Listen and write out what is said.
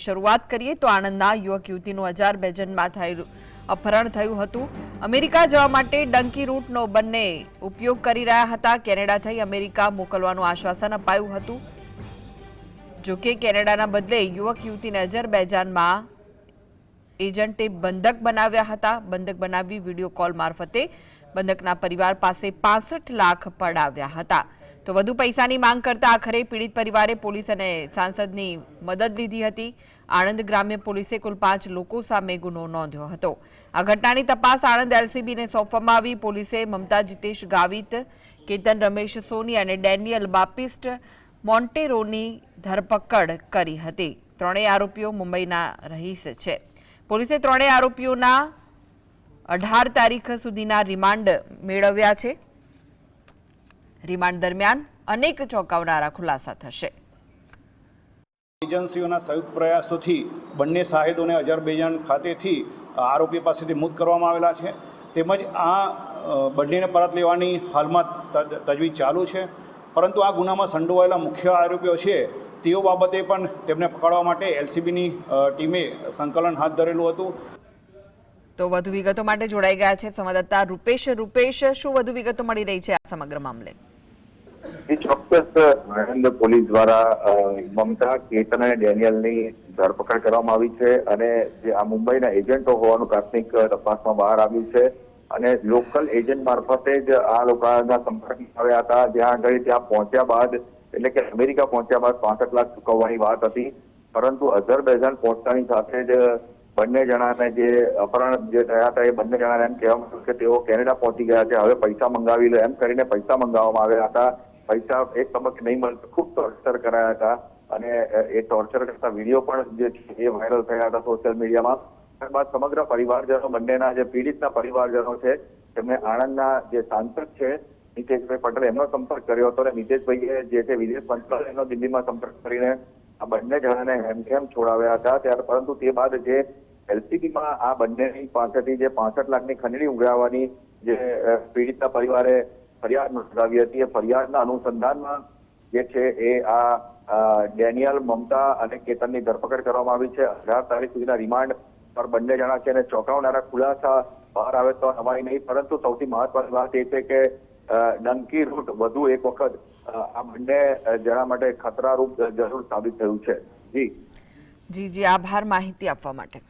શરૂઆત કરીએ તો આણંદના યુવક યુવતીનું અઝરબૈજાનમાં થયેલું અપહરણ થયું હતું। અમેરિકા જવા માટે ડંકી રૂટનો બંને ઉપયોગ કરી રહ્યા હતા। કેનેડા થઈ અમેરિકા મોકલવાનું આશ્વાસન અપાયું હતું। જો કે કેનેડાના બદલે યુવક યુવતીને અઝરબૈજાનમાં એજન્ટે બંધક બનાવ્યા હતા। બંધક બનાવી વિડીયો કોલ મારફતે બંધકના પરિવાર પાસે 65 લાખ પડાવ્યા હતા। તો વધુ પૈસાની માંગ કરતા આખરે પીડિત પરિવારે પોલીસ અને સાંસદની મદદ લીધી હતી। આણંદ ગ્રામ્ય પોલીસે કુલ 5 લોકો સામે ગુનો નોંધ્યો હતો। આ ઘટનાની તપાસ આણંદ એલસીબીને સોંપવામાં આવી। પોલીસે મમતા જીતેશ ગાવિત, કેતન રમેશ સોની અને ડેનિયલ બાપિસ્ટ મોન્ટેરોની ધરપકડ કરી હતી। ત્રણેય આરોપીઓ મુંબઈના રહીશ છે। પોલીસે ત્રણેય આરોપીઓના 18 તારીખ સુધીના રિમાન્ડ મેળવ્યા છે। રિમાન્ડ દરમિયાન અનેક ચોંકાવનારા ખુલાસા થશે। એજન્સીઓના સંયુક્ત પ્રયાસોથી બંને સાહિદોને અઝરબૈજાન ખાતેથી આરોપી પાસેથી મુક્ત કરવામાં આવેલા છે। તેમજ આ બંનેને પરત લેવાની હાલમાં તજવીજ ચાલુ છે। પરંતુ આ ગુનામાં સંડોવાયેલા મુખ્ય આરોપીઓ છે તેઓ બાબતે પણ તેમને પકડવા માટે એલસીબીની ટીમે સંકલન હાથ ધરેલું હતું। તો વધુ વિગતો માટે જોડાઈ ગયા છે સંવાદદાતા રૂપેશ, શું વધુ વિગતો મળી રહી છે આ સમગ્ર મામલે? ચોક્કસ આણંદ પોલીસ દ્વારા મમતા, કેતન અને ડેનિયલની ધરપકડ કરવામાં આવી છે અને જે આ મુંબઈના એજન્ટો હોવાનું પ્રાથમિક તપાસમાં બહાર આવ્યું છે અને લોકલ એજન્ટ મારફતે જ આ લોકોના સંપર્કમાં આવ્યા હતા। જ્યાં આગળ ત્યાં પહોંચ્યા બાદ એટલે કે અમેરિકા પહોંચ્યા બાદ 65 લાખ ચૂકવવાની વાત હતી, પરંતુ અઝરબૈજાન પહોંચતાની સાથે જ બંને જણાને જે અપહરણ જે થયા હતા એ બંને જણાને એમ કહેવામાં આવ્યું કે તેઓ કેનેડા પહોંચી ગયા છે, હવે પૈસા મંગાવી લો એમ કરીને પૈસા મંગાવવામાં આવ્યા હતા। પૈસા એક તબક્કે નહીં મળતા ખૂબ ટોર્ચર કરાયા હતા અને એ ટોર્ચર કરતા વિડીયો પણ જે છે એ વાયરલ થયા હતા સોશિયલ મીડિયામાં। ત્યારબાદ સમગ્ર પરિવારજનો, બંનેના જે પીડિતના પરિવારજનો છે તેમને આણંદના જે સાંસદ છે નીતેશભાઈ પટેલ એમનો સંપર્ક કર્યો હતો અને નીતેશભાઈએ જે છે વિદેશ મંત્રાલયનો દિલ્હીમાં સંપર્ક કરીને આ બંને જણાને હેમખેમ છોડાવ્યા હતા। ત્યારે પરંતુ તે બાદ જે એલસીબીમાં આ બંનેની પાસેથી જે 65 લાખની ખંડણી ઉઘરાવવાની જે પીડિતના પરિવારે ફરિયાદ નોંધાવી હતી, એ ફરિયાદના અનુસંધાનમાં જે છે એ આ ડેનિયલ, મમતા અને કેતનની ધરપકડ કરવામાં આવી છે। 18 તારીખ સુધીના રિમાન્ડ પર બંને જણા છે અને ચોંકાવનારા ખુલાસા બહાર આવે તો નવાઈ નહીં, પરંતુ સૌથી મહત્વની વાત એ છે કે ડંકી રૂટ વધુ એક વખત આ બંને જણા માટે ખતરારૂપ જરૂર સાબિત થયું છે। જી આભાર માહિતી આપવા માટે।